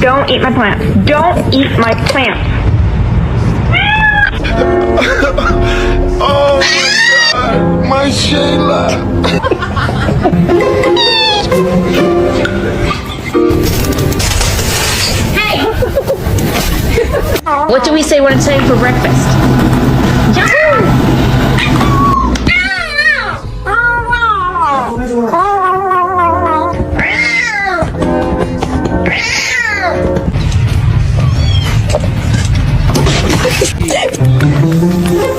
Don't eat my plant. Don't eat my plant. Oh my God, my Shayla. What do we say when it's time for breakfast?